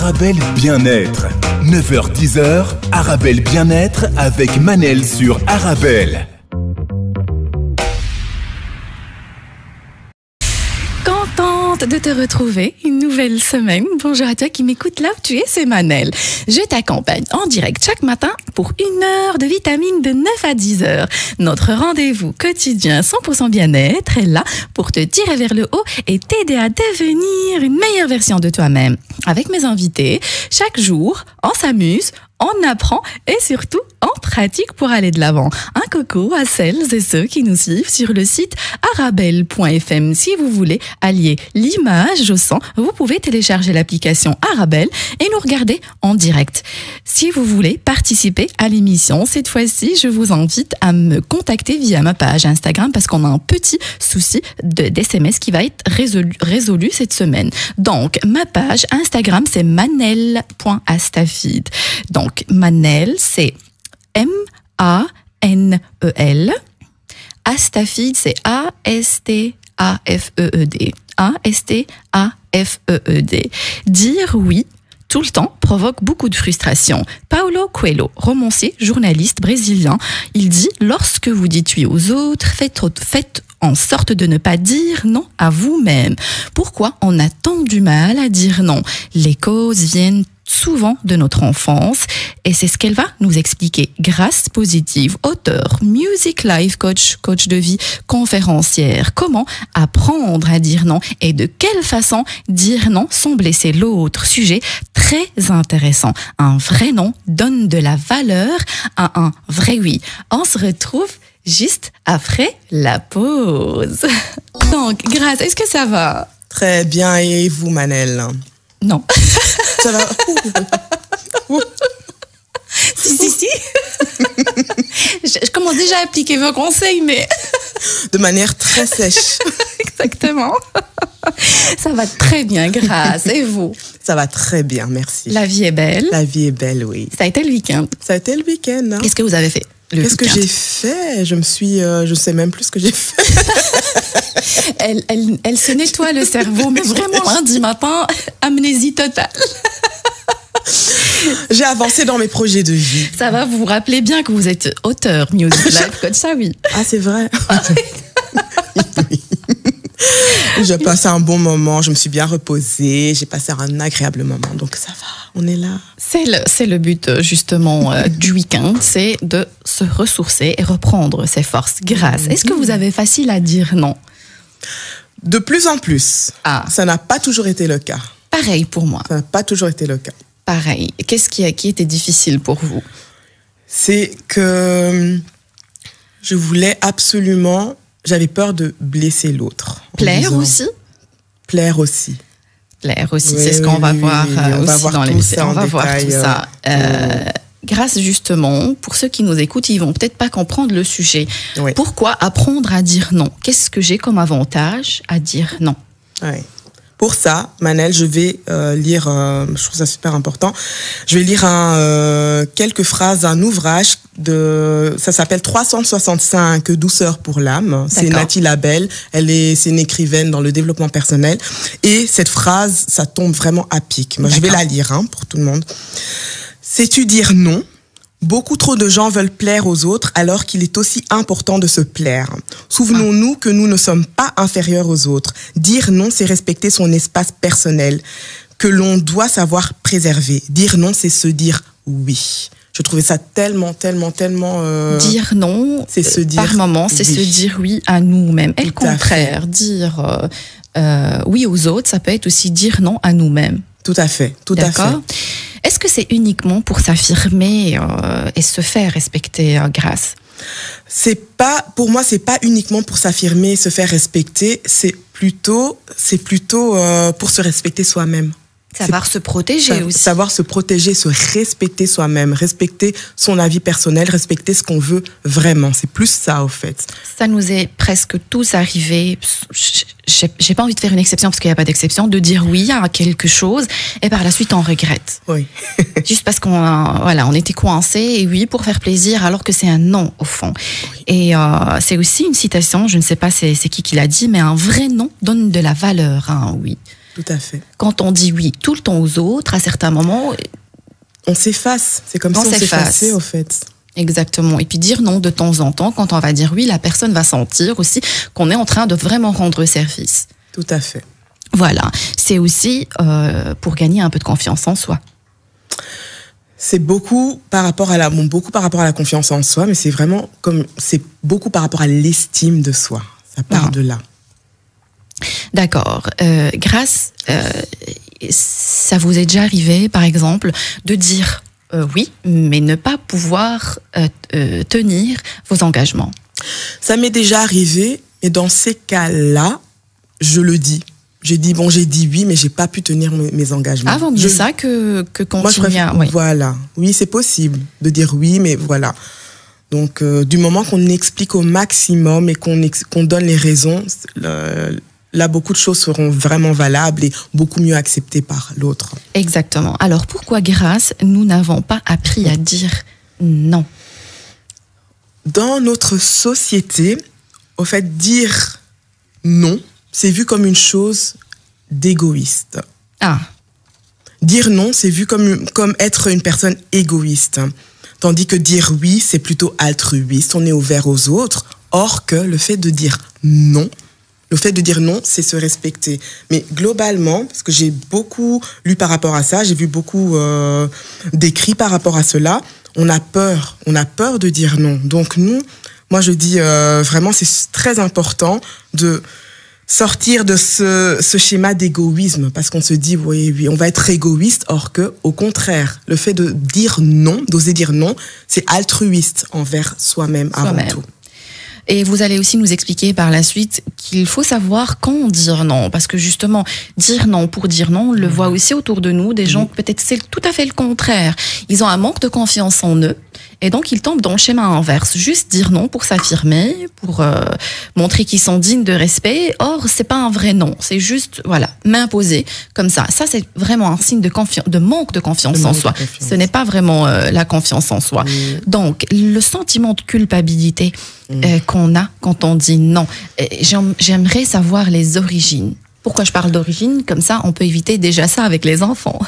Arabelle Bien-être. 9h-10h, Arabelle Bien-être avec Manel sur Arabelle. Contente de te retrouver une nouvelle semaine. Bonjour à toi qui m'écoute là où tu es, c'est Manel. Je t'accompagne en direct chaque matin pour 1 heure de vitamines de 9 à 10 heures. Notre rendez-vous quotidien 100% bien-être est là pour te tirer vers le haut et t'aider à devenir une meilleure version de toi-même. Avec mes invités, chaque jour, on s'amuse, on apprend et surtout on pratique pour aller de l'avant. Un coucou à celles et ceux qui nous suivent sur le site arabelle.fm. Si vous voulez allier l'image au son, vous pouvez télécharger l'application Arabelle et nous regarder en direct. Si vous voulez participer à l'émission, cette fois-ci, je vous invite à me contacter via ma page Instagram parce qu'on a un petit souci d'SMS qui va être résolu cette semaine. Donc, ma page Instagram, c'est manel.astafid. Donc, Manel, c'est M-A-N-E-L. Astafid, c'est A-S-T-A-F-E-E-D. A-S-T-A-F-E-E-D. Dire oui tout le temps provoque beaucoup de frustration. Paulo Coelho, romancier, journaliste brésilien, il dit « Lorsque vous dites oui aux autres, faites en sorte de ne pas dire non à vous-même. » Pourquoi on a tant du mal à dire non? Les causes viennent souvent de notre enfance et c'est ce qu'elle va nous expliquer. Grâce Positive, auteure, music life coach, coach de vie, conférencière. Comment apprendre à dire non et de quelle façon dire non sans blesser l'autre? Sujet très intéressant. Un vrai non donne de la valeur à un vrai oui. On se retrouve juste après la pause. Donc, Grâce, est-ce que ça va? Très bien, et vous, Manel? Non. Ça va? Si. Je commence déjà à appliquer vos conseils, mais... De manière très sèche. Exactement. Ça va très bien, Grâce. Et vous? Ça va très bien, merci. La vie est belle? La vie est belle, oui. Ça a été le week-end? Ça a été le week-end. Hein. Qu'est-ce que vous avez fait? Qu'est-ce que j'ai fait? Je sais même plus ce que j'ai fait. Elle se nettoie le cerveau, mais vraiment lundi matin, amnésie totale. J'ai avancé dans mes projets de vie. Ça va, vous vous rappelez bien que vous êtes auteur, music life coach, ça oui. Ah, c'est vrai. Oui. J'ai passé un bon moment, je me suis bien reposée, j'ai passé un agréable moment, donc ça va, on est là. C'est le but justement du week-end, c'est de se ressourcer et reprendre ses forces. Grâce. Est-ce que vous avez facile à dire non? De plus en plus. Ah. Ça n'a pas toujours été le cas. Pareil pour moi. Ça n'a pas toujours été le cas. Pareil. Qu'est-ce qui était difficile pour vous? C'est que je voulais absolument... J'avais peur de blesser l'autre. Plaire aussi? Plaire aussi. Plaire aussi, Oui, c'est ce qu'on va voir on va aussi voir dans tout l'émission. ça en On va voir détail, tout ça. Grâce justement, pour ceux qui nous écoutent, ils vont peut-être pas comprendre le sujet. Oui. Pourquoi apprendre à dire non? Qu'est-ce que j'ai comme avantage à dire non? Oui. Pour ça, Manel, je vais lire, je trouve ça super important, je vais lire quelques phrases d'un ouvrage, ça s'appelle 365 douceurs pour l'âme. C'est Nathalie Labelle, c'est une écrivaine dans le développement personnel. Et cette phrase, ça tombe vraiment à pic. Moi, je vais la lire pour tout le monde. Sais-tu dire non? Beaucoup trop de gens veulent plaire aux autres alors qu'il est aussi important de se plaire. Souvenons-nous que nous ne sommes pas inférieurs aux autres. Dire non, c'est respecter son espace personnel que l'on doit savoir préserver. Dire non, c'est se dire oui. Je trouvais ça tellement... Dire non, c'est se dire par moment, c'est oui. se dire oui à nous-mêmes. Et le Tout à contraire, fait. dire oui aux autres, ça peut être aussi dire non à nous-mêmes. Tout à fait, tout à fait. D'accord. Est-ce que c'est uniquement pour s'affirmer et se faire respecter, Grâce? Pour moi, c'est pas uniquement pour s'affirmer, se faire respecter, c'est plutôt pour se respecter soi-même. Savoir se protéger aussi. Savoir se protéger, se respecter soi-même, respecter son avis personnel, respecter ce qu'on veut vraiment. C'est plus ça, au fait. Ça nous est presque tous arrivé. J'ai pas envie de faire une exception parce qu'il n'y a pas d'exception, de dire oui à quelque chose et par la suite on regrette. Oui. Juste parce on était coincé et oui pour faire plaisir alors que c'est un non au fond. Oui. Et c'est aussi une citation, je ne sais pas c'est qui l'a dit, mais un vrai non donne de la valeur à un oui. Tout à fait. Quand on dit oui tout le temps aux autres, à certains moments... On s'efface. C'est comme si on s'effaçait, au fait. Exactement. Et puis dire non de temps en temps, quand on va dire oui, la personne va sentir aussi qu'on est en train de vraiment rendre service. Tout à fait. Voilà. C'est aussi pour gagner un peu de confiance en soi. C'est beaucoup par rapport à la confiance en soi, mais c'est beaucoup par rapport à l'estime de soi. Ça part de là. D'accord. Ça vous est déjà arrivé, par exemple, de dire oui, mais ne pas pouvoir tenir vos engagements? Ça m'est déjà arrivé, et dans ces cas-là, je le dis. J'ai dit oui, mais j'ai pas pu tenir mes engagements. Ah, vaut mieux ça que continuer. Moi, je préfère, voilà. Oui, c'est possible de dire oui, mais voilà. Donc, du moment qu'on explique au maximum et qu'on donne les raisons, là, beaucoup de choses seront vraiment valables et beaucoup mieux acceptées par l'autre. Exactement. Alors, pourquoi, Grâce, nous n'avons pas appris à dire non? Dans notre société, au fait, dire non, c'est vu comme une chose d'égoïste. Ah. Dire non, c'est vu comme être une personne égoïste. Tandis que dire oui, c'est plutôt altruiste. On est ouvert aux autres. Or que le fait de dire non, c'est se respecter. Mais globalement, parce que j'ai beaucoup lu par rapport à ça, j'ai vu beaucoup d'écrits par rapport à cela, on a peur de dire non. Donc moi je dis vraiment, c'est très important de sortir de ce schéma d'égoïsme, parce qu'on se dit oui, on va être égoïste, or que au contraire, le fait de dire non, d'oser dire non, c'est altruiste envers soi-même avant tout. Et vous allez aussi nous expliquer par la suite qu'il faut savoir quand dire non, parce que justement, dire non pour dire non, on le voit aussi autour de nous, des gens, peut-être c'est tout à fait le contraire. Ils ont un manque de confiance en eux, et donc ils tombent dans le schéma inverse. Juste dire non pour s'affirmer, pour montrer qu'ils sont dignes de respect. Or, c'est pas un vrai non, c'est juste, m'imposer comme ça. Ça, c'est vraiment un signe de manque de confiance en soi. Ce n'est pas vraiment la confiance en soi. Donc, le sentiment de culpabilité qu'on a quand on dit non. J'aimerais savoir les origines. Pourquoi je parle d'origine? Comme ça, on peut éviter déjà ça avec les enfants.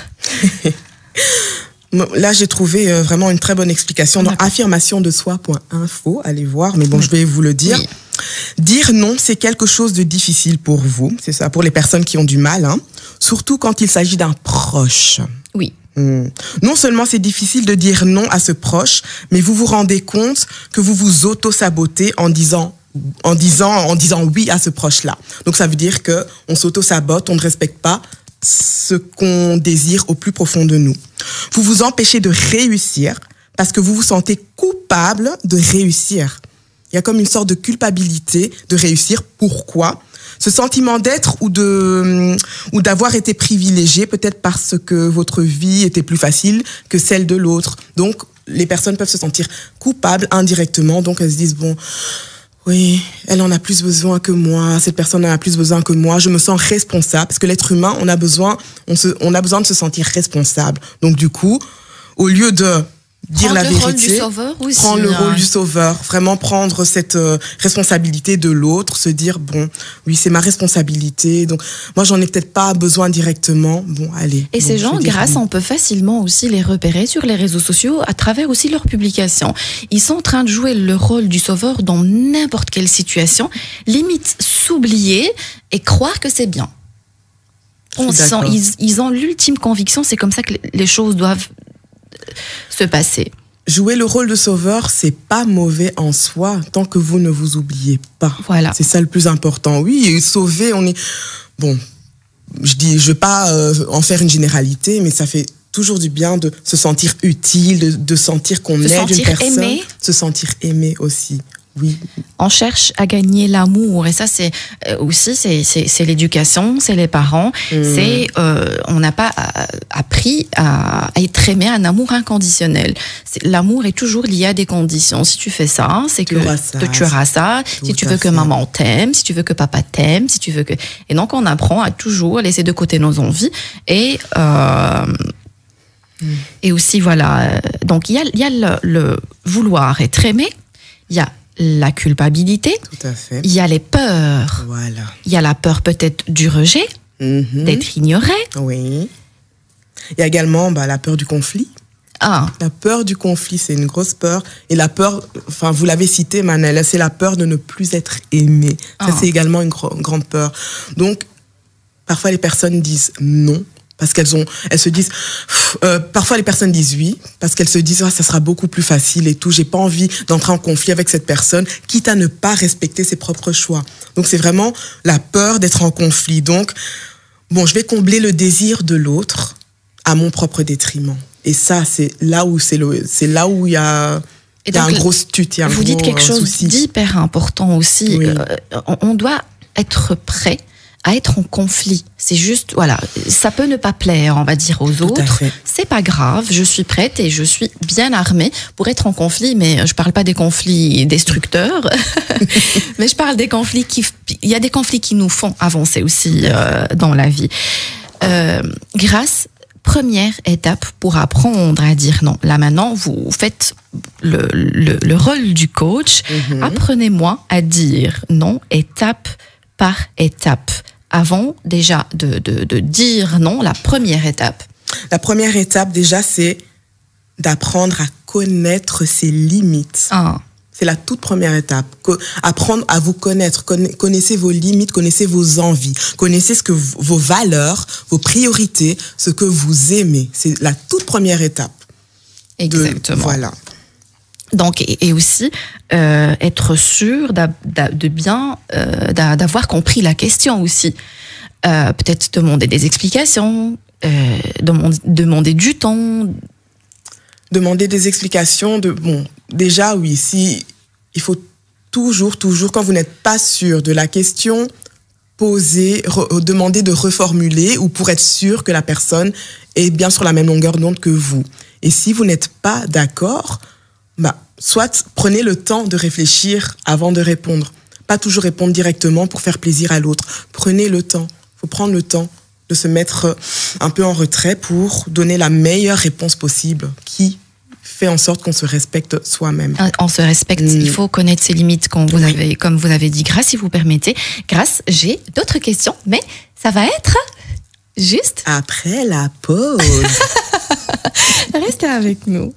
Là, j'ai trouvé vraiment une très bonne explication dans affirmationdesoi.info. Allez voir, mais bon, je vais vous le dire. Oui. Dire non, c'est quelque chose de difficile pour vous. C'est ça, pour les personnes qui ont du mal, hein. Surtout quand il s'agit d'un proche. Oui. Non seulement c'est difficile de dire non à ce proche, mais vous vous rendez compte que vous vous auto-sabotez en disant oui à ce proche-là. Donc ça veut dire que on s'auto-sabote, on ne respecte pas ce qu'on désire au plus profond de nous. Vous vous empêchez de réussir parce que vous vous sentez coupable de réussir. Il y a comme une sorte de culpabilité de réussir. Pourquoi ? Ce sentiment d'être ou d'avoir été privilégié, peut-être parce que votre vie était plus facile que celle de l'autre. Donc, les personnes peuvent se sentir coupables indirectement. Donc, elles se disent, bon, oui, elle en a plus besoin que moi, cette personne en a plus besoin que moi, je me sens responsable. Parce que l'être humain, on a besoin de se sentir responsable. Donc, du coup, au lieu de dire la vérité, rôle du sauveur aussi, prendre le rôle du sauveur, vraiment prendre cette responsabilité de l'autre, se dire bon, oui, c'est ma responsabilité, donc moi j'en ai peut-être pas besoin directement, bon allez. Et ces gens, on peut facilement aussi les repérer sur les réseaux sociaux à travers aussi leurs publications. Ils sont en train de jouer le rôle du sauveur dans n'importe quelle situation, limite s'oublier et croire que c'est bien. Ils ont l'ultime conviction, c'est comme ça que les choses doivent se passer. Jouer le rôle de sauveur, c'est pas mauvais en soi, tant que vous ne vous oubliez pas. Voilà. C'est ça le plus important. Oui, sauver, on est... Bon, je veux pas en faire une généralité, mais ça fait toujours du bien de se sentir utile, de sentir qu'on aide une personne. Aimé. Se sentir aimé aussi. Oui. On cherche à gagner l'amour, et ça c'est aussi c'est l'éducation, c'est les parents, on n'a pas appris à être aimé, un amour inconditionnel. L'amour est toujours lié à des conditions. Si tu fais ça, c'est que tu auras ça. Si tu veux que maman t'aime, si tu veux que papa t'aime, si tu veux que... Et donc on apprend à toujours laisser de côté nos envies et aussi voilà. Donc il y a le vouloir être aimé, il y a la culpabilité, tout à fait. Il y a les peurs, voilà. Il y a la peur peut-être du rejet, d'être ignoré. Oui. Il y a également la peur du conflit. Ah. La peur du conflit, c'est une grosse peur. Et la peur, enfin, vous l'avez cité, Manel, c'est la peur de ne plus être aimé. Ça, c'est également une grande peur. Donc, parfois, les personnes disent non. Parce elles se disent, parfois les personnes disent oui, parce qu'elles se disent, ça sera beaucoup plus facile et tout, j'ai pas envie d'entrer en conflit avec cette personne, quitte à ne pas respecter ses propres choix. Donc c'est vraiment la peur d'être en conflit. Donc, je vais combler le désir de l'autre à mon propre détriment. Et ça, c'est là où il y a un gros stut, vous dites quelque chose d'hyper important aussi. Oui. On doit être prêt à être en conflit. C'est juste, ça peut ne pas plaire, on va dire, aux autres. C'est pas grave, je suis prête et je suis bien armée pour être en conflit, mais je parle pas des conflits destructeurs, mais je parle des conflits il y a des conflits qui nous font avancer aussi dans la vie. Première étape pour apprendre à dire non. Là maintenant, vous faites le rôle du coach. Apprenez-moi à dire non, étape par étape. Avant déjà de dire non, la première étape. La première étape déjà, c'est d'apprendre à connaître ses limites. C'est la toute première étape. Apprendre à vous connaître. Connaissez vos limites, connaissez vos envies. Connaissez vos valeurs, vos priorités, ce que vous aimez. C'est la toute première étape. Exactement. Voilà. Donc, et aussi être sûr d'avoir compris la question aussi. Peut-être demander des explications, demander du temps. Demander des explications. Déjà, oui, il faut toujours, quand vous n'êtes pas sûr de la question, demander de reformuler ou pour être sûr que la personne est bien sur la même longueur d'onde que vous. Et si vous n'êtes pas d'accord, soit prenez le temps de réfléchir avant de répondre. Pas toujours répondre directement pour faire plaisir à l'autre. Prenez le temps. Il faut prendre le temps de se mettre un peu en retrait pour donner la meilleure réponse possible qui fait en sorte qu'on se respecte soi-même. On se respecte. Il faut connaître ses limites, comme vous avez dit. Grace, si vous permettez. Grace, j'ai d'autres questions, mais ça va être juste après la pause. Restez avec nous.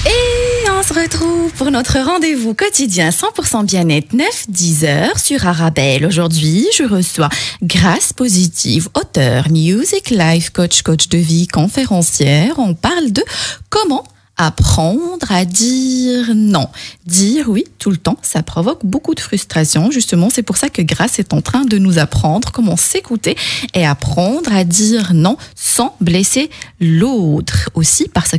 Et on se retrouve pour notre rendez-vous quotidien 100% bien-être 9-10 heures sur Arabelle. Aujourd'hui, je reçois Grace Positive, auteure, music, life coach, coach de vie, conférencière. On parle de comment apprendre à dire non. Dire oui tout le temps, ça provoque beaucoup de frustration. Justement, c'est pour ça que Grace est en train de nous apprendre comment s'écouter et apprendre à dire non sans blesser l'autre. Aussi parce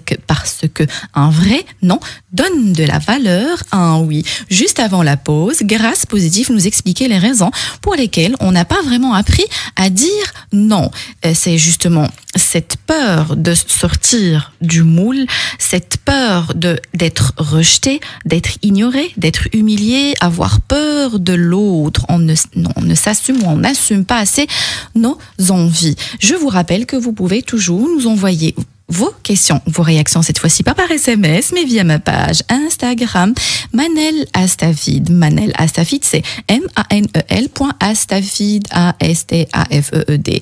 que un vrai non donne de la valeur à un oui. Juste avant la pause, Grace Positive nous expliquait les raisons pour lesquelles on n'a pas vraiment appris à dire non. C'est justement cette peur de sortir du moule, cette peur d'être rejeté, d'être ignoré, d'être humilié, avoir peur de l'autre. On ne s'assume ou on n'assume pas assez nos envies. Je vous rappelle que vous pouvez toujours nous envoyer vos questions, vos réactions, cette fois-ci pas par SMS, mais via ma page Instagram, Manel Astafid. Manel Astafid, c'est manel.astafid, A-S-T-A-F-E-E-D.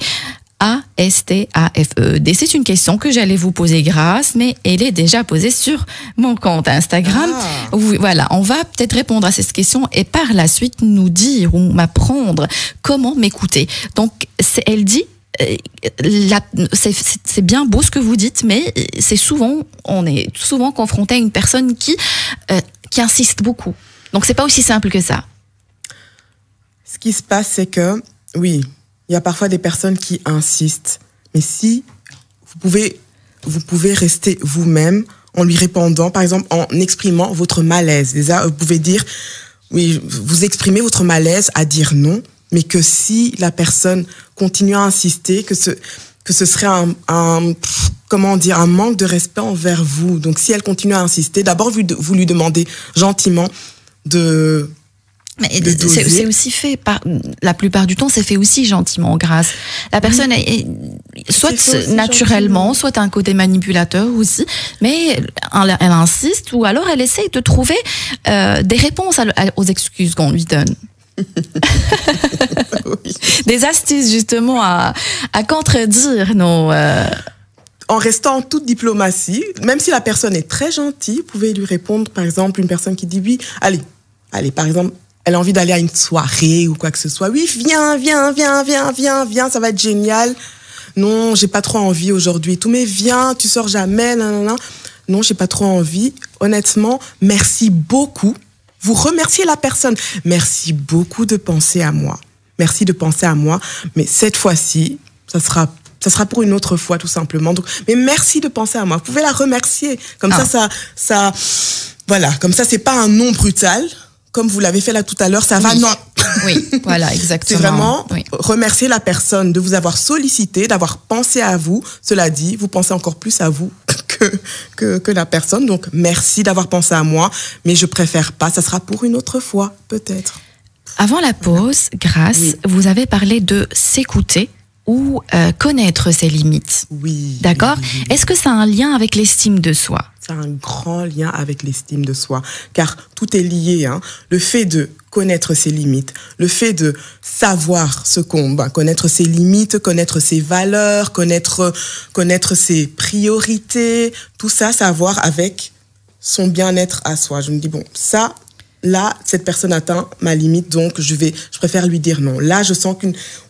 A-S-T-A-F-E-D. C'est une question que j'allais vous poser, Grace, mais elle est déjà posée sur mon compte Instagram. Oui, voilà, on va peut-être répondre à cette question et par la suite nous dire ou m'apprendre comment m'écouter. Donc, elle dit, c'est bien beau ce que vous dites, mais on est souvent confronté à une personne qui insiste beaucoup. Donc, c'est pas aussi simple que ça. Ce qui se passe, c'est que, oui, il y a parfois des personnes qui insistent. Mais si vous pouvez rester vous-même en lui répondant, par exemple, en exprimant votre malaise. Déjà, vous pouvez dire, oui, vous exprimez votre malaise à dire non, mais que si la personne continue à insister, que ce serait un manque de respect envers vous. Donc, si elle continue à insister, d'abord, vous lui demandez gentiment de... Mais c'est aussi fait la plupart du temps, c'est fait aussi gentiment, Grace. La personne est soit naturellement, soit un côté manipulateur aussi, mais elle insiste ou alors elle essaye de trouver des réponses aux excuses qu'on lui donne. Oui. Des astuces justement à contredire nos... En restant en toute diplomatie, même si la personne est très gentille, vous pouvez lui répondre, par exemple, une personne qui dit oui, allez, par exemple, elle a envie d'aller à une soirée ou quoi que ce soit. Oui, viens, ça va être génial. Non, j'ai pas trop envie aujourd'hui. Tout, mais viens, tu sors jamais, nanana. Non, j'ai pas trop envie. Honnêtement, merci beaucoup. Vous remerciez la personne. Merci beaucoup de penser à moi. Merci de penser à moi. Mais cette fois-ci, ça sera pour une autre fois, tout simplement. Donc, mais merci de penser à moi. Vous pouvez la remercier. Comme ça, voilà. Comme ça, c'est pas un non brutal. Comme vous l'avez fait là tout à l'heure, ça va, non. Oui, voilà, exactement. C'est vraiment remercier la personne de vous avoir sollicité, d'avoir pensé à vous. Cela dit, vous pensez encore plus à vous que la personne. Donc, merci d'avoir pensé à moi, mais je préfère pas. Ça sera pour une autre fois, peut-être. Avant la pause, Grâce, vous avez parlé de s'écouter ou connaître ses limites. Oui. D'accord. Oui. Est-ce que ça a un lien avec l'estime de soi? Ça a un grand lien avec l'estime de soi, car tout est lié. Hein. Le fait de connaître ses limites, le fait de savoir connaître ses limites, connaître ses valeurs, connaître ses priorités, tout ça, ça a à voir avec son bien-être à soi. Je me dis, bon, ça, là, cette personne atteint ma limite, donc je préfère lui dire non. Là, je sens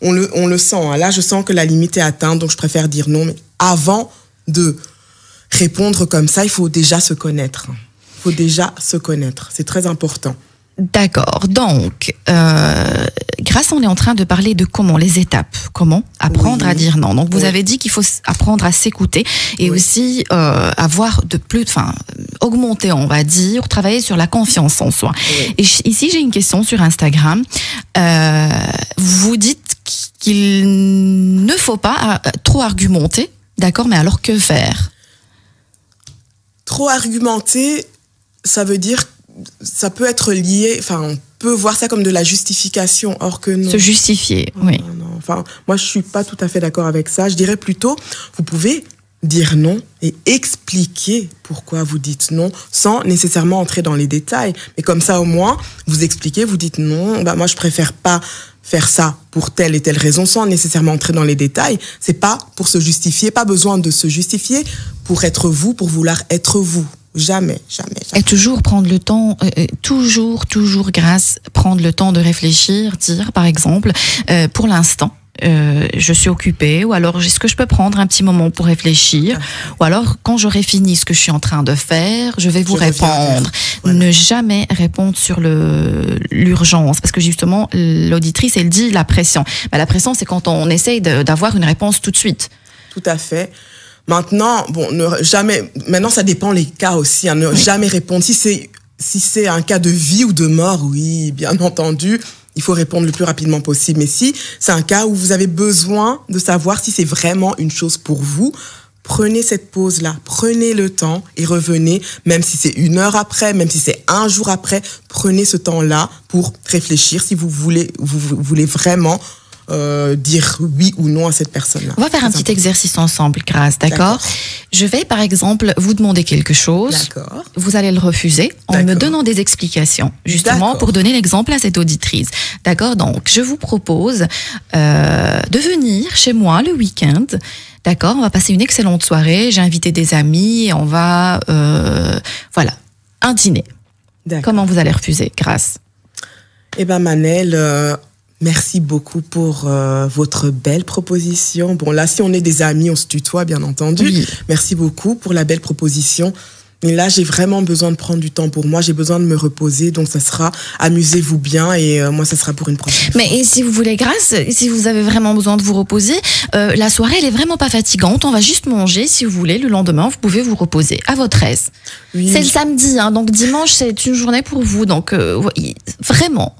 on le sent, hein. Là, je sens que la limite est atteinte, donc je préfère dire non. Mais avant de répondre comme ça, il faut déjà se connaître. Il faut déjà se connaître. C'est très important. D'accord. Donc, Grâce, on est en train de parler de les étapes. Comment apprendre à dire non. Donc, vous avez dit qu'il faut apprendre à s'écouter et aussi augmenter, on va dire, travailler sur la confiance en soi. Oui. Et ici, j'ai une question sur Instagram. Vous dites qu'il ne faut pas trop argumenter. D'accord, mais alors que faire? Trop argumenter, ça veut dire, ça peut être lié, on peut voir ça comme de la justification, or que non. Se justifier, oui. Non. Moi, je suis pas tout à fait d'accord avec ça. Je dirais plutôt, vous pouvez dire non et expliquer pourquoi vous dites non, sans nécessairement entrer dans les détails. Mais comme ça, au moins, vous expliquez, vous dites non, moi, je préfère pas faire ça pour telle et telle raison, sans nécessairement entrer dans les détails. C'est pas pour se justifier, pas besoin de se justifier pour être vous, pour vouloir être vous. Jamais. Et toujours prendre le temps, toujours, Grâce, prendre le temps de réfléchir, dire, par exemple, pour l'instant, je suis occupée, ou alors est-ce que je peux prendre un petit moment pour réfléchir, ou alors quand j'aurai fini ce que je suis en train de faire, je vais vous répondre. Voilà. Ne jamais répondre sur l'urgence, parce que justement l'auditrice, elle dit la pression. La pression, c'est quand on essaye d'avoir une réponse tout de suite. Tout à fait. Maintenant, maintenant ça dépend les cas aussi, hein, ne jamais répondre. Si c'est un cas de vie ou de mort, oui, bien entendu, il faut répondre le plus rapidement possible. Mais si c'est un cas où vous avez besoin de savoir si c'est vraiment une chose pour vous, prenez cette pause-là, prenez le temps et revenez, même si c'est 1 heure après, même si c'est 1 jour après, prenez ce temps-là pour réfléchir si vous voulez vraiment dire oui ou non à cette personne-là. On va faire un petit exercice ensemble, Grâce, d'accord? Je vais, par exemple, vous demander quelque chose. D'accord. Vous allez le refuser en me donnant des explications, justement, pour donner l'exemple à cette auditrice. D'accord? Donc, je vous propose de venir chez moi le week-end. D'accord? On va passer une excellente soirée. J'ai invité des amis et on va, un dîner. Comment vous allez refuser, Grâce? Manel, merci beaucoup pour votre belle proposition. Bon, là, si on est des amis, on se tutoie, bien entendu. Oui. Merci beaucoup pour la belle proposition. Mais là, j'ai vraiment besoin de prendre du temps pour moi. J'ai besoin de me reposer. Donc, ça sera amusez-vous bien. Et moi, ça sera pour une prochaine fois. Mais si vous voulez, Grâce, si vous avez vraiment besoin de vous reposer, la soirée, elle est vraiment pas fatigante. On va juste manger. Si vous voulez, le lendemain, vous pouvez vous reposer à votre aise. Oui. C'est le samedi, hein, donc dimanche, c'est une journée pour vous. Donc, vraiment,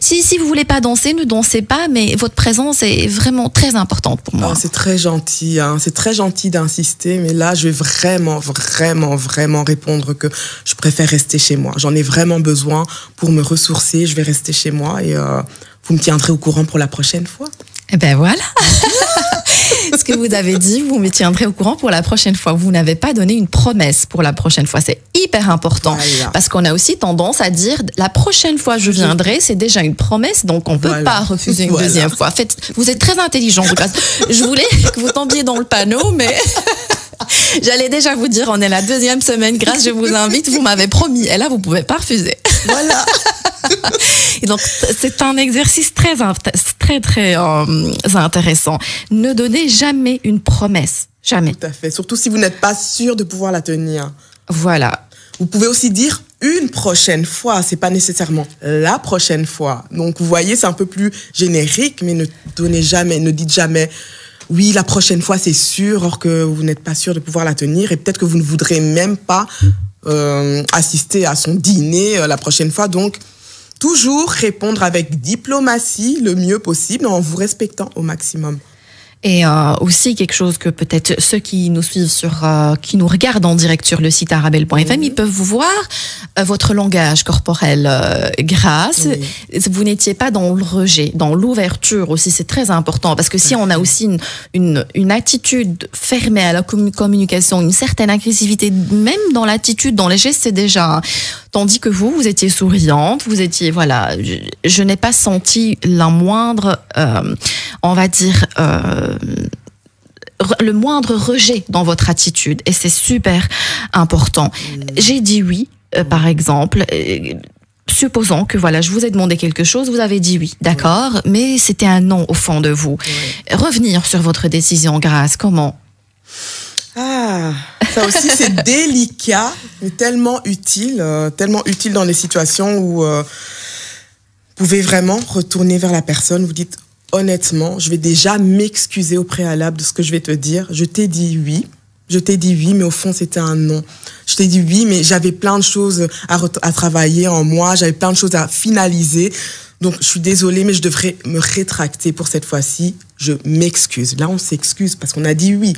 si vous voulez pas danser, ne dansez pas. Mais votre présence est vraiment très importante pour moi. C'est très gentil. Hein. C'est très gentil d'insister. Mais là, je vais vraiment répondre que je préfère rester chez moi. J'en ai vraiment besoin pour me ressourcer. Je vais rester chez moi et vous me tiendrez au courant pour la prochaine fois. Et voilà. chose que vous avez dit, vous me tiendrez au courant pour la prochaine fois. Vous n'avez pas donné une promesse pour la prochaine fois. C'est hyper important. Voilà. Parce qu'on a aussi tendance à dire, la prochaine fois je viendrai, c'est déjà une promesse, donc on ne peut pas refuser une deuxième fois. En fait, vous êtes très intelligent, Grace. Je voulais que vous tombiez dans le panneau, mais... J'allais déjà vous dire, on est la deuxième semaine, Grace, je vous invite, vous m'avez promis. Et là, vous pouvez pas refuser. Voilà. Et donc, c'est un exercice très intéressant. Ne donnez jamais une promesse. Jamais. Tout à fait. Surtout si vous n'êtes pas sûr de pouvoir la tenir. Voilà. Vous pouvez aussi dire une prochaine fois. C'est pas nécessairement la prochaine fois. Donc, vous voyez, c'est un peu plus générique, mais ne dites jamais oui, la prochaine fois, c'est sûr, or que vous n'êtes pas sûr de pouvoir la tenir et peut-être que vous ne voudrez même pas assister à son dîner la prochaine fois. Donc, toujours répondre avec diplomatie le mieux possible en vous respectant au maximum. Et aussi quelque chose que peut-être ceux qui nous suivent qui nous regardent en direct sur le site arabelle.fm, ils peuvent voir votre langage corporel, Grace. Vous n'étiez pas dans le rejet, dans l'ouverture aussi, c'est très important parce que si on a aussi une attitude fermée à la communication, une certaine agressivité, même dans l'attitude, dans les gestes, c'est déjà... Tandis que vous étiez souriante, vous étiez, voilà, je n'ai pas senti la moindre, on va dire, le moindre rejet dans votre attitude. Et c'est super important. J'ai dit oui, par exemple. Supposons que voilà, je vous ai demandé quelque chose, vous avez dit oui, d'accord, mais c'était un non au fond de vous. Revenir sur votre décision, Grace, comment ? Ah, ça aussi c'est délicat, mais tellement utile dans les situations où vous pouvez vraiment retourner vers la personne, vous dites honnêtement, je vais déjà m'excuser au préalable de ce que je vais te dire. Je t'ai dit oui, mais au fond c'était un non. Je t'ai dit oui, mais j'avais plein de choses à travailler en moi, j'avais plein de choses à finaliser. Donc je suis désolée, mais je devrais me rétracter pour cette fois-ci. Je m'excuse. Là on s'excuse parce qu'on a dit oui.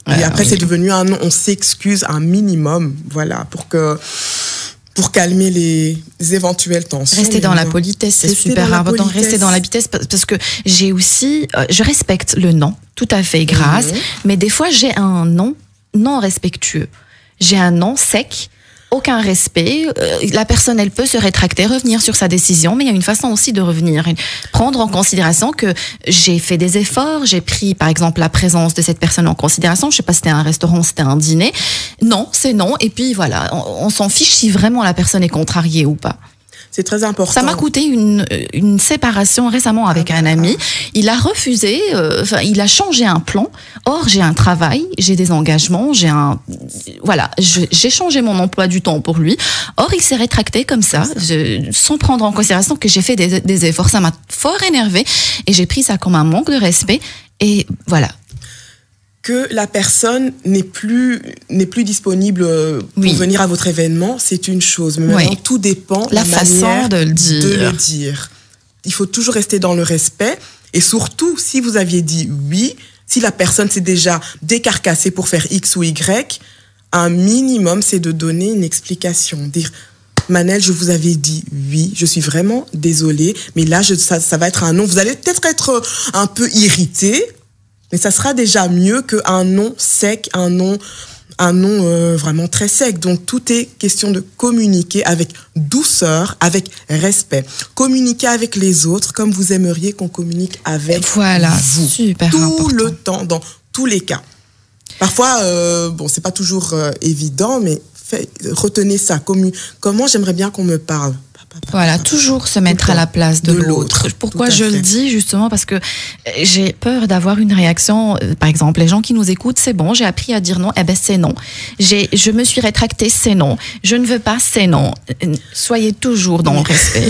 Et après, c'est devenu un non. On s'excuse un minimum, voilà, pour calmer les éventuelles tensions. Rester dans la politesse, c'est super important. Rester dans la vitesse, parce que j'ai aussi, je respecte le non, tout à fait, Grace, mais des fois, j'ai un non respectueux. J'ai un non sec, aucun respect. La personne, elle peut se rétracter, revenir sur sa décision, mais il y a une façon aussi de revenir. Prendre en considération que j'ai fait des efforts, j'ai pris, par exemple, la présence de cette personne en considération. Je sais pas si c'était un restaurant, si c'était un dîner. Non, c'est non. Et puis voilà, on s'en fiche si vraiment la personne est contrariée ou pas. C'est très important. Ça m'a coûté une séparation récemment avec un ami. Il a refusé, il a changé un plan. Or, j'ai un travail, j'ai des engagements, j'ai changé mon emploi du temps pour lui. Or, il s'est rétracté comme ça, sans prendre en considération que j'ai fait des efforts. Ça m'a fort énervé et j'ai pris ça comme un manque de respect. Et voilà. Que la personne n'est plus disponible pour venir à votre événement, c'est une chose. Mais maintenant, tout dépend de la façon de le dire. Il faut toujours rester dans le respect. Et surtout, si vous aviez dit oui, si la personne s'est déjà décarcassée pour faire X ou Y, un minimum, c'est de donner une explication. Dire, Manel, je vous avais dit oui, je suis vraiment désolée, mais là, ça va être un non. Vous allez peut-être être un peu irrité, mais ça sera déjà mieux qu'un non sec, un non vraiment très sec. Donc, tout est question de communiquer avec douceur, avec respect. Communiquer avec les autres comme vous aimeriez qu'on communique avec vous. Super tout important. Le temps, dans tous les cas. Parfois, c'est pas toujours évident, mais retenez ça. Comment j'aimerais bien qu'on me parle. Voilà, toujours se mettre à la place de l'autre. Pourquoi je le dis justement? Parce que j'ai peur d'avoir une réaction. Par exemple, les gens qui nous écoutent, c'est bon, j'ai appris à dire non, c'est non. Je me suis rétractée, c'est non. Je ne veux pas, c'est non. Soyez toujours dans le respect.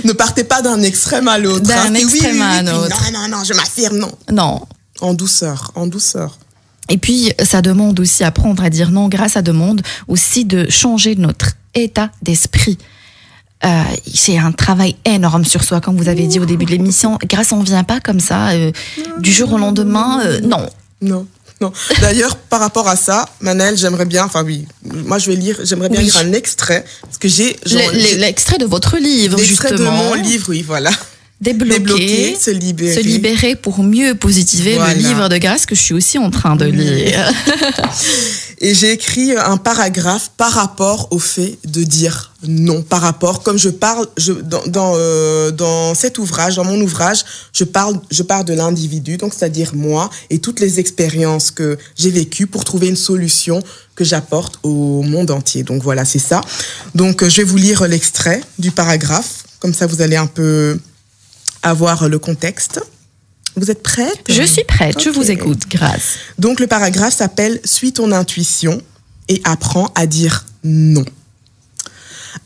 Ne partez pas d'un extrême à l'autre. D'un extrême à un autre. Non, je m'affirme, non. Non. En douceur. Et puis, ça demande aussi apprendre à dire non. Ça demande aussi de changer notre état d'esprit. C'est un travail énorme sur soi, comme vous avez dit au début de l'émission. On ne vient pas comme ça, du jour au lendemain, non. Non. D'ailleurs, par rapport à ça, Manel, j'aimerais bien lire un extrait, parce que j'ai l'extrait de votre livre, l'extrait justement. de mon livre, oui, voilà. Débloquer, se libérer pour mieux positiver, voilà. Le livre de grâce que je suis aussi en train de lire. Et j'ai écrit un paragraphe par rapport au fait de dire non, par rapport, comme je parle, dans cet ouvrage, dans mon ouvrage, je parle de l'individu, donc c'est-à-dire moi et toutes les expériences que j'ai vécues pour trouver une solution que j'apporte au monde entier. Donc voilà, c'est ça. Donc je vais vous lire l'extrait du paragraphe, comme ça vous allez un peu avoir le contexte. Vous êtes prête? Je suis prête, Okay. Je vous écoute, grâce. Donc le paragraphe s'appelle « Suis ton intuition et apprends à dire non ».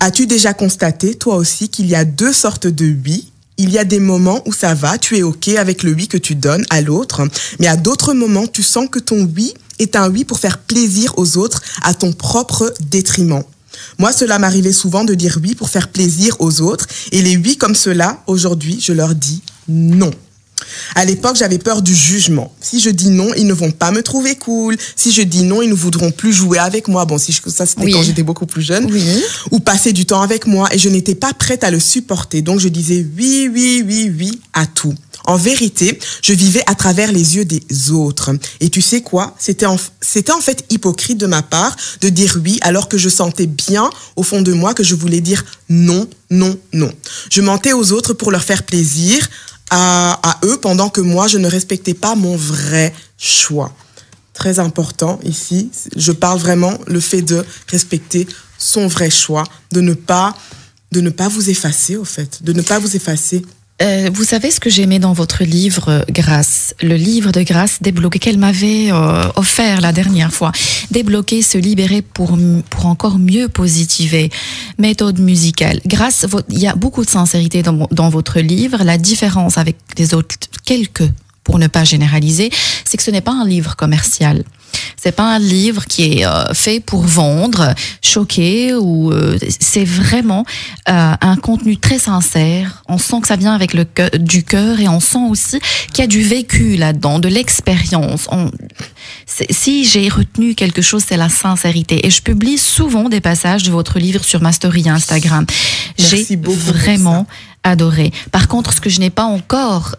As-tu déjà constaté, toi aussi, qu'il y a deux sortes de oui? Il y a des moments où ça va, tu es OK avec le oui que tu donnes à l'autre, mais à d'autres moments, tu sens que ton oui est un oui pour faire plaisir aux autres à ton propre détriment. Moi, cela m'arrivait souvent de dire oui pour faire plaisir aux autres, et les oui comme cela, aujourd'hui, je leur dis non. À l'époque, j'avais peur du jugement. Si je dis non, ils ne vont pas me trouver cool. Si je dis non, ils ne voudront plus jouer avec moi. Bon, ça c'était quand j'étais beaucoup plus jeune. Oui. Ou passer du temps avec moi. Et je n'étais pas prête à le supporter. Donc, je disais oui, oui, oui, oui à tout. En vérité, je vivais à travers les yeux des autres. Et tu sais quoi? C'était en fait hypocrite de ma part de dire oui alors que je sentais bien au fond de moi que je voulais dire non, non, non. Je mentais aux autres pour leur faire plaisir à eux pendant que moi, je ne respectais pas mon vrai choix. Très important ici, je parle vraiment le fait de respecter son vrai choix, de ne pas vous effacer au fait, de ne pas vous effacer. Vous savez ce que j'aimais dans votre livre Grâce, le livre de Grâce débloqué qu'elle m'avait offert la dernière fois. Débloquer, se libérer pour encore mieux positiver. Méthode musicale. Grâce, il y a beaucoup de sincérité dans votre livre. La différence avec les autres, pour ne pas généraliser, c'est que ce n'est pas un livre commercial. C'est pas un livre qui est fait pour vendre, choquer ou c'est vraiment un contenu très sincère. On sent que ça vient avec du cœur et on sent aussi qu'il y a du vécu là-dedans, de l'expérience. Si j'ai retenu quelque chose, c'est la sincérité. Et je publie souvent des passages de votre livre sur ma story Instagram. Merci beaucoup vraiment adoré. Par contre, ce que je n'ai pas encore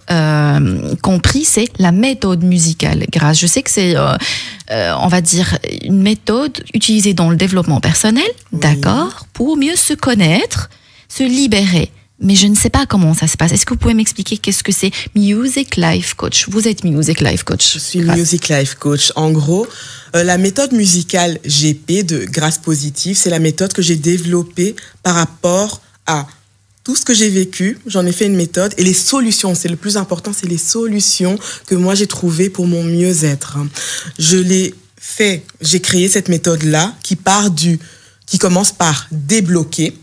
compris, c'est la méthode musicale. Grâce, je sais que c'est, on va dire, une méthode utilisée dans le développement personnel, oui. D'accord, pour mieux se connaître, se libérer. Mais je ne sais pas comment ça se passe. Est-ce que vous pouvez m'expliquer qu'est-ce que c'est Music Life Coach? Vous êtes Music Life Coach. Je suis Music Life Coach. En gros, la méthode musicale GP de Grâce Positive, c'est la méthode que j'ai développée par rapport à tout ce que j'ai vécu. J'en ai fait une méthode et les solutions, c'est le plus important, c'est les solutions que moi j'ai trouvées pour mon mieux-être. J'ai créé cette méthode-là qui commence par débloquer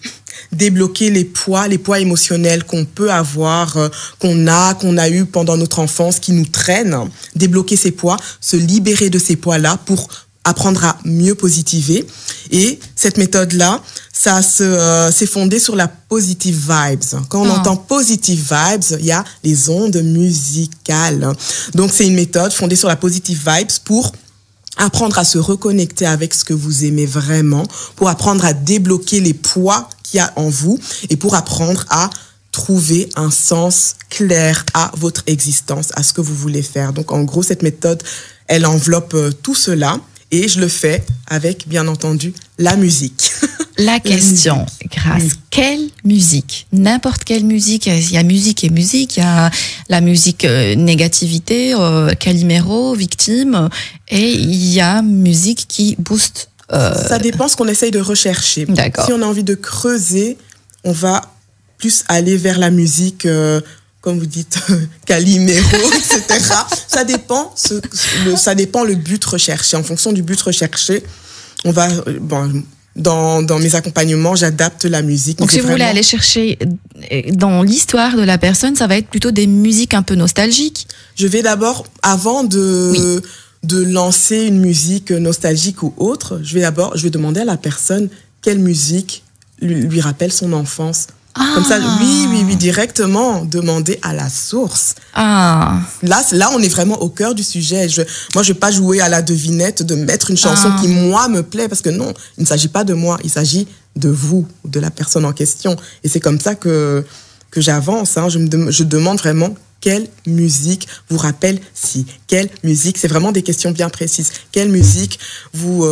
les poids émotionnels qu'on peut avoir, qu'on a eu pendant notre enfance, qui nous traînent. Débloquer ces poids, se libérer de ces poids-là pour apprendre à mieux positiver. Et cette méthode-là, c'est fondé sur la positive vibes. Quand on entend positive vibes, il y a les ondes musicales. Donc, c'est une méthode fondée sur la positive vibes pour apprendre à se reconnecter avec ce que vous aimez vraiment, pour apprendre à débloquer les poids qu'il y a en vous et pour apprendre à trouver un sens clair à votre existence, à ce que vous voulez faire. Donc, en gros, cette méthode, elle enveloppe tout cela et je le fais avec, bien entendu, la musique. La question, Grâce, quelle musique? N'importe quelle musique. Il y a musique et musique. Il y a la musique négativité, Calimero, victime, et il y a musique qui booste. Ça dépend ce qu'on essaye de rechercher. D'accord. Si on a envie de creuser, on va plus aller vers la musique, comme vous dites, Calimero, etc. Ça dépend le but recherché. En fonction du but recherché, on va... Dans mes accompagnements, j'adapte la musique. Donc, si vous voulez aller chercher dans l'histoire de la personne, ça va être plutôt des musiques un peu nostalgiques. Je vais d'abord, avant de lancer une musique nostalgique ou autre, je vais demander à la personne quelle musique lui rappelle son enfance. Comme ça, oui, directement, demander à la source. Là, on est vraiment au cœur du sujet. Moi, je vais pas jouer à la devinette de mettre une chanson qui, moi, me plaît, parce que non, il ne s'agit pas de moi, il s'agit de vous, de la personne en question. Et c'est comme ça que que j'avance, hein, je demande vraiment quelle musique vous rappelle si, quelle musique, c'est vraiment des questions bien précises, quelle musique vous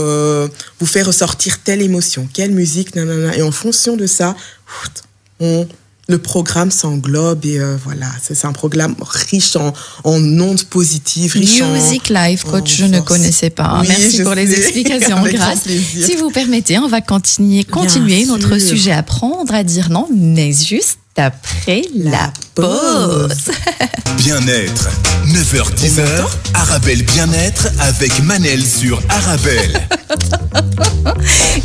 fait ressortir telle émotion, quelle musique, nanana, et en fonction de ça, le programme s'englobe et voilà, c'est un programme riche en ondes positives, riche Music Life, coach, je ne connaissais pas. Oui, merci pour les explications, Grâce. Si vous permettez, on va continuer notre sujet à apprendre à dire non, mais juste après la pause. Bien-être, 9h-10h, Arabelle Bien-être avec Manel sur Arabelle.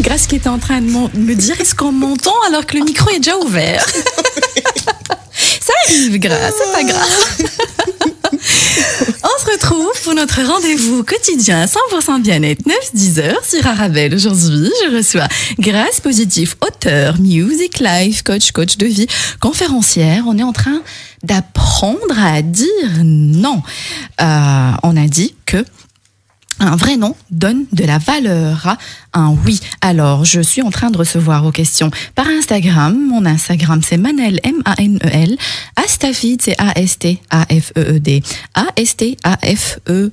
Grâce qui était en train de me dire, est-ce qu'on m'entend alors que le micro est déjà ouvert? Ça arrive, Grâce, c'est pas grave. On se retrouve pour notre rendez-vous quotidien 100% bien-être 9-10h sur Arabelle. Aujourd'hui, je reçois Grâce Positif, auteur, music, life, coach de vie, conférencière. On est en train d'apprendre à dire non. On a dit que un vrai non donne de la valeur à un oui. Alors, je suis en train de recevoir vos questions par Instagram. Mon Instagram, c'est Manel, M-A-N-E-L. Astafid, c'est A-S-T-A-F-E-E-D. A-S-T-A-F-E-E-D.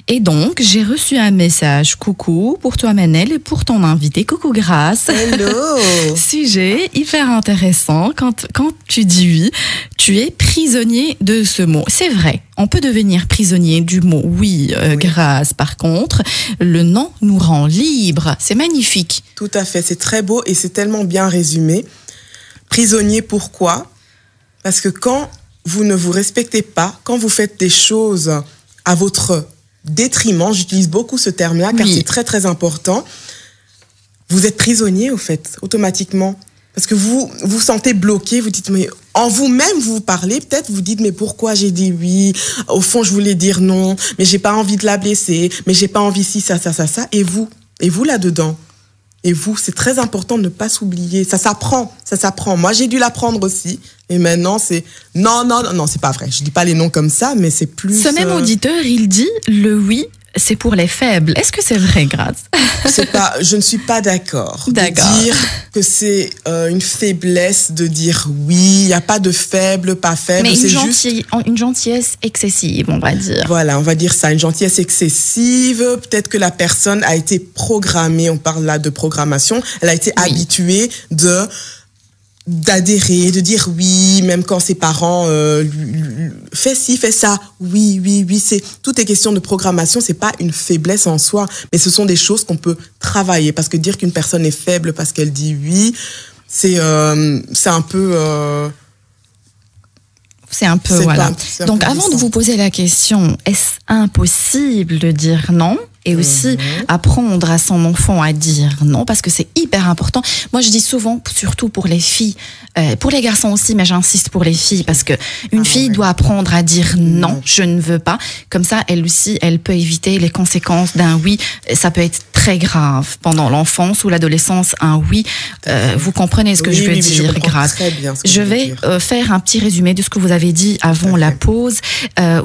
Et donc, j'ai reçu un message. Coucou pour toi, Manel, et pour ton invité. Coucou, Grâce. Hello. Sujet hyper intéressant. Quand tu dis oui, tu es prisonnier de ce mot. C'est vrai. On peut devenir prisonnier du mot oui, Grâce. Par contre, le non nous rend libre. C'est magnifique. Tout à fait. C'est très beau et c'est tellement bien résumé. Prisonnier, pourquoi? Parce que quand vous ne vous respectez pas, quand vous faites des choses à votre détriment, j'utilise beaucoup ce terme-là car c'est très très important, vous êtes prisonnier au fait, automatiquement. Parce que vous vous sentez bloqué, vous dites, mais en vous-même, vous vous parlez, peut-être vous dites, mais pourquoi j'ai dit oui? Au fond, je voulais dire non, mais j'ai pas envie de la blesser, mais j'ai pas envie si, ça. Et vous là-dedans. Et vous, c'est très important de ne pas s'oublier. Ça s'apprend. Moi, j'ai dû l'apprendre aussi. Et maintenant, c'est non, c'est pas vrai. Je dis pas les noms comme ça, mais c'est plus... Ce même auditeur, il dit le oui, c'est pour les faibles. Est-ce que c'est vrai, Grâce? Je ne suis pas d'accord. D'accord. De dire que c'est une faiblesse de dire oui, il n'y a pas de faible, pas faible. Mais une gentillesse excessive, on va dire. Voilà, on va dire ça, une gentillesse excessive. Peut-être que la personne a été programmée, on parle là de programmation, elle a été habituée d'adhérer, de dire oui, même quand ses parents fais ci, fais ça, oui, tout est question de programmation, c'est pas une faiblesse en soi, mais ce sont des choses qu'on peut travailler, parce que dire qu'une personne est faible parce qu'elle dit oui, c'est un peu... C'est un peu, voilà. Donc, avant de vous poser la question, est-ce impossible de dire non? Et aussi apprendre à son enfant à dire non, parce que c'est hyper important. Moi, je dis souvent, surtout pour les filles, pour les garçons aussi, mais j'insiste pour les filles, parce que une fille doit apprendre à dire non, je ne veux pas. Comme ça, elle aussi, elle peut éviter les conséquences d'un oui. Ça peut être très grave pendant l'enfance ou l'adolescence. Un oui, vous comprenez ce que je veux dire, Grâce. Je vais faire un petit résumé de ce que vous avez dit avant la pause.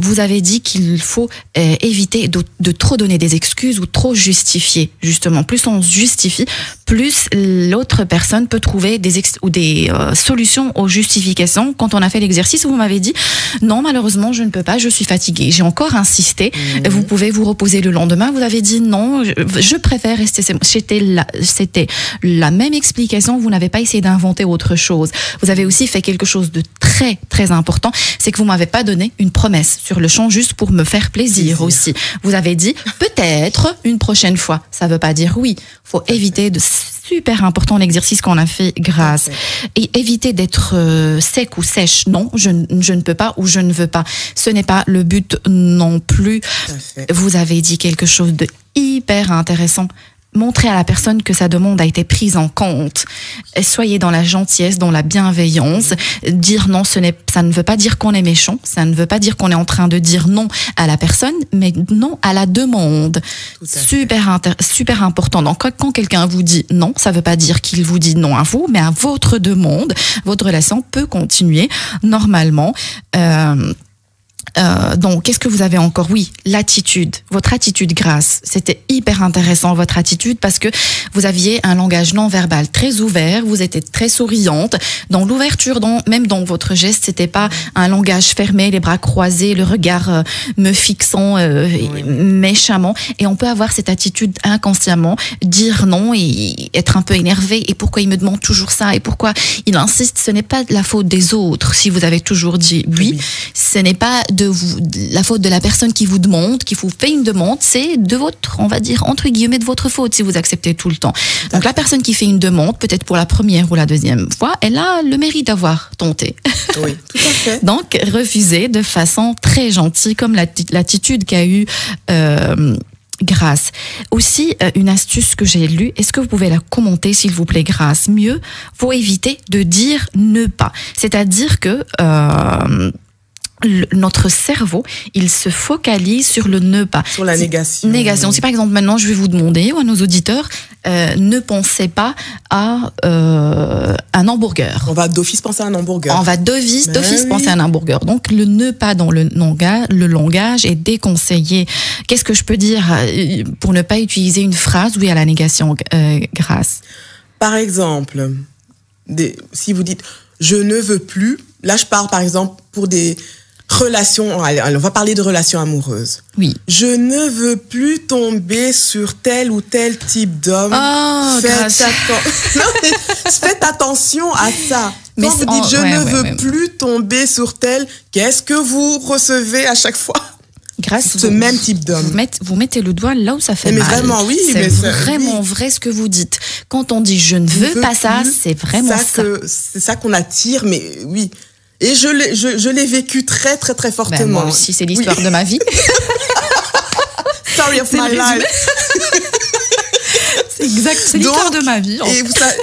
Vous avez dit qu'il faut éviter de trop donner des excuses ou trop justifier, justement. Plus on justifie, plus l'autre personne peut trouver des solutions aux justifications. Quand on a fait l'exercice, vous m'avez dit non, malheureusement, je ne peux pas, je suis fatiguée. J'ai encore insisté. Vous pouvez vous reposer le lendemain. Vous avez dit non, je préfère rester. C'était la même explication. Vous n'avez pas essayé d'inventer autre chose. Vous avez aussi fait quelque chose de très, très important. C'est que vous m'avez pas donné une promesse sur le champ juste pour me faire plaisir aussi. Vous avez dit peut-être une prochaine fois. Ça veut pas dire oui. Faut éviter de... Super important l'exercice qu'on a fait, Grâce. Et éviter d'être sec ou sèche. Non, je ne peux pas ou je ne veux pas. Ce n'est pas le but non plus. Vous avez dit quelque chose de hyper intéressant. Montrer à la personne que sa demande a été prise en compte. Soyez dans la gentillesse, dans la bienveillance. Dire non, ça ne veut pas dire qu'on est méchant. Ça ne veut pas dire qu'on est en train de dire non à la personne, mais non à la demande. Super important. Donc, quand quelqu'un vous dit non, ça ne veut pas dire qu'il vous dit non à vous, mais à votre demande. Votre relation peut continuer normalement. Donc, qu'est-ce que vous avez encore? Oui, l'attitude, votre attitude Grace. C'était hyper intéressant, votre attitude, parce que vous aviez un langage non verbal très ouvert, vous étiez très souriante. Dans l'ouverture, même dans votre geste, c'était pas un langage fermé, les bras croisés, le regard me fixant méchamment. Et on peut avoir cette attitude inconsciemment, dire non et être un peu énervé. Et pourquoi il me demande toujours ça? Et pourquoi il insiste? Ce n'est pas la faute des autres. Si vous avez toujours dit oui, ce n'est pas la faute de la personne qui vous demande, qui vous fait une demande, c'est de votre, on va dire, entre guillemets, de votre faute si vous acceptez tout le temps. Donc la personne qui fait une demande, peut-être pour la première ou la deuxième fois, elle a le mérite d'avoir tenté. Oui, tout à fait. Donc refuser de façon très gentille, comme l'attitude qu'a eu Grace. Aussi, une astuce que j'ai lue, est-ce que vous pouvez la commenter s'il vous plaît, Grace? Mieux, faut éviter de dire ne pas. C'est-à-dire que notre cerveau, il se focalise sur le ne pas. Sur la négation. Négation. Si par exemple maintenant je vais vous demander, ou à nos auditeurs, ne pensez pas à un hamburger. On va d'office penser à un hamburger. On va d'office penser à un hamburger. Donc le ne pas dans le langage est déconseillé. Qu'est-ce que je peux dire pour ne pas utiliser une phrase où il y a la négation, Grace? Par exemple, si vous dites « je ne veux plus », là je parle par exemple pour des relations, allez, on va parler de relations amoureuses. Oui. Je ne veux plus tomber sur tel ou tel type d'homme. Oh, faites attention à ça. Mais quand vous dites je ne veux plus tomber sur tel, qu'est-ce que vous recevez à chaque fois? Grâce ce même type d'homme. Vous mettez le doigt là où ça fait mal. Mais vraiment, oui. C'est vraiment vrai ce que vous dites. Quand on dit je ne veux pas ça, c'est vraiment ça. C'est ça qu'on attire, mais oui. Et je l'ai vécu très, très, très fortement. Ben, moi aussi, c'est l'histoire de ma vie. Story of my life. C'est exact, c'est l'histoire de ma vie.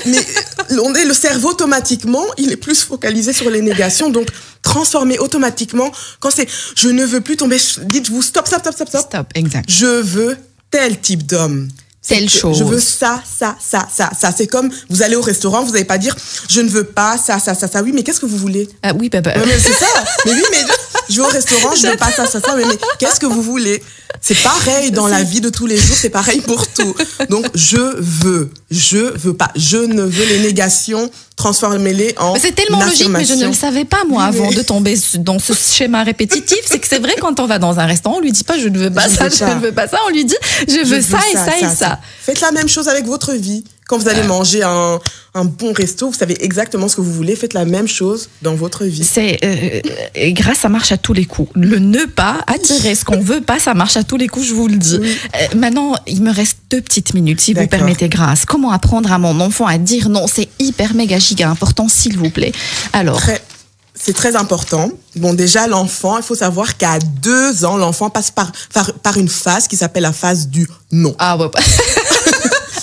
Mais le cerveau, automatiquement, il est plus focalisé sur les négations. Donc, transformer automatiquement, quand c'est « je ne veux plus tomber », dites-vous « stop ». Stop, exact. Je veux tel type d'homme. Telle chose. Je veux ça. C'est comme, vous allez au restaurant, vous n'allez pas dire, je ne veux pas ça. Oui, mais qu'est-ce que vous voulez? Oui, mais c'est ça. Mais oui, mais je vais au restaurant, je veux pas ça. Mais qu'est-ce que vous voulez? C'est pareil dans la vie de tous les jours, c'est pareil pour tout. Donc, je veux pas. Je ne veux les négations, transformez-les en c'est tellement logique, mais je ne le savais pas, moi, avant de tomber dans ce schéma répétitif. C'est que c'est vrai, quand on va dans un restaurant, on lui dit pas je ne veux pas ça, je ne veux pas ça. On lui dit je veux ça et ça et ça. Faites la même chose avec votre vie. Quand vous allez manger un bon resto, vous savez exactement ce que vous voulez. Faites la même chose dans votre vie. Grâce, ça marche à tous les coups. Le ne pas attirer ce qu'on veut pas, ça marche à tous les coups, je vous le dis. Oui. Maintenant, il me reste 2 petites minutes, si vous permettez, Grâce. Comment apprendre à mon enfant à dire non? C'est hyper méga giga important, s'il vous plaît. Alors. C'est très important. Bon, déjà, l'enfant, il faut savoir qu'à 2 ans, l'enfant passe par une phase qui s'appelle la phase du non. Ah ouais.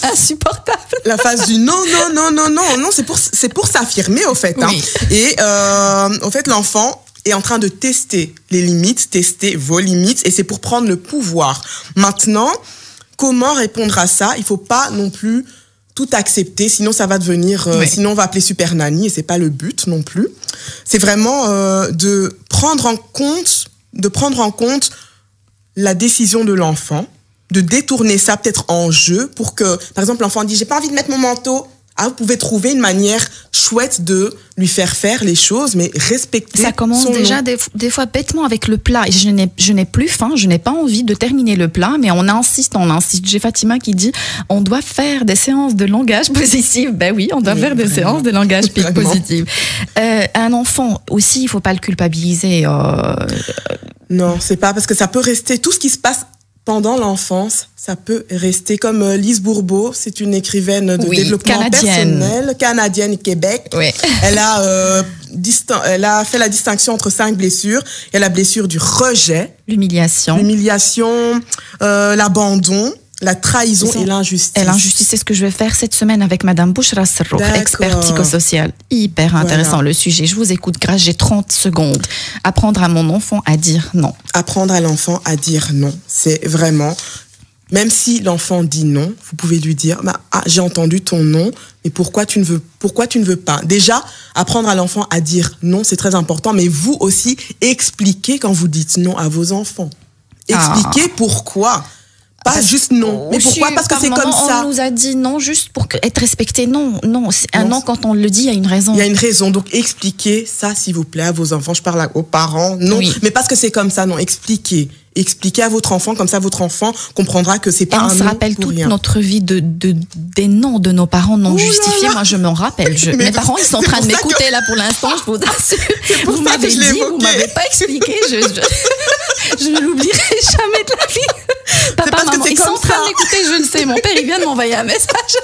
Insupportable. La phase du non, c'est pour s'affirmer, au fait. Oui. Et en fait, l'enfant est en train de tester les limites, tester vos limites, et c'est pour prendre le pouvoir. Maintenant, comment répondre à ça? Il faut pas non plus tout accepter, sinon ça va devenir, sinon on va appeler Super Nanny, et c'est pas le but non plus. C'est vraiment de prendre en compte la décision de l'enfant, de détourner ça peut-être en jeu pour que, par exemple, l'enfant dit j'ai pas envie de mettre mon manteau. Vous pouvez trouver une manière chouette de lui faire les choses, mais respecter. Ça commence déjà des fois bêtement avec le plat. Et je n'ai plus faim, je n'ai pas envie de terminer le plat, mais on insiste. J'ai Fatima qui dit on doit faire des séances de langage positif. Ben oui, on doit faire des séances de langage positif. Un enfant aussi, il faut pas le culpabiliser. Non, c'est pas parce que ça peut rester tout ce qui se passe pendant l'enfance, ça peut rester comme Lise Bourbeau, c'est une écrivaine de développement personnel, canadienne et Québec. Oui. Elle a fait la distinction entre 5 blessures. Il y a la blessure du rejet, l'humiliation, l'abandon, la trahison et l'injustice. Et l'injustice, c'est ce que je vais faire cette semaine avec Madame Bouchra Serrouk, experte psychosociale. Hyper intéressant le sujet. Je vous écoute, Grâce, j'ai 30 secondes. Apprendre à mon enfant à dire non. Apprendre à l'enfant à dire non, c'est vraiment Même si l'enfant dit non, vous pouvez lui dire j'ai entendu ton non, mais pourquoi tu ne veux pas? Déjà, apprendre à l'enfant à dire non, c'est très important, mais vous aussi, expliquez quand vous dites non à vos enfants. Expliquez pourquoi. Pas juste non. Mais pourquoi? Parce que c'est comme ça. On nous a dit non juste pour être respecté. Non, c'est un non quand on le dit, il y a une raison. Il y a une raison. Donc expliquez ça, s'il vous plaît, à vos enfants. Je parle aux parents. Non, oui. Mais parce que c'est comme ça. Non, expliquez. Expliquez à votre enfant, comme ça votre enfant comprendra que c'est pas un non. On se rappelle toute notre vie des noms de nos parents non justifiés. Moi, je m'en rappelle. Mes parents, ils sont en train de m'écouter là pour l'instant, je vous assure. Vous m'avez dit, vous m'avez pas expliqué. Je ne l'oublierai jamais de la vie. Papa, maman, ils sont en train d'écouter, je le sais. Mon père, il vient de m'envoyer un message.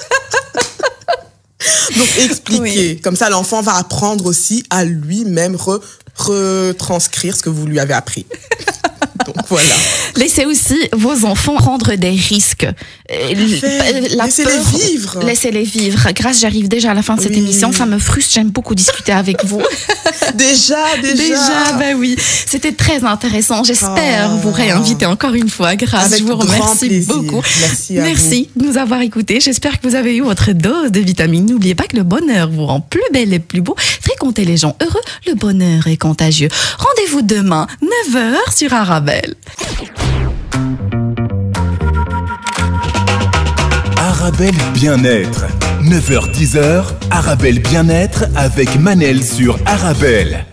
Donc, expliquez. Comme ça, l'enfant va apprendre aussi à lui-même retranscrire ce que vous lui avez appris. Donc, voilà. Laissez aussi vos enfants prendre des risques. Laissez-les vivre. Laissez-les vivre. Grâce, j'arrive déjà à la fin de cette émission. Ça me frustre. J'aime beaucoup discuter avec vous. Déjà. Ben oui. C'était très intéressant. J'espère vous réinviter encore une fois. Grâce, je vous remercie beaucoup. Merci de nous avoir écoutés. J'espère que vous avez eu votre dose de vitamines. N'oubliez pas que le bonheur vous rend plus belle et plus beau. Fréquentez les gens heureux. Le bonheur est contagieux. Rendez-vous demain, 9h sur Arabelle. Arabelle Bien-être. 9h-10h, Arabelle Bien-être avec Manel sur Arabelle.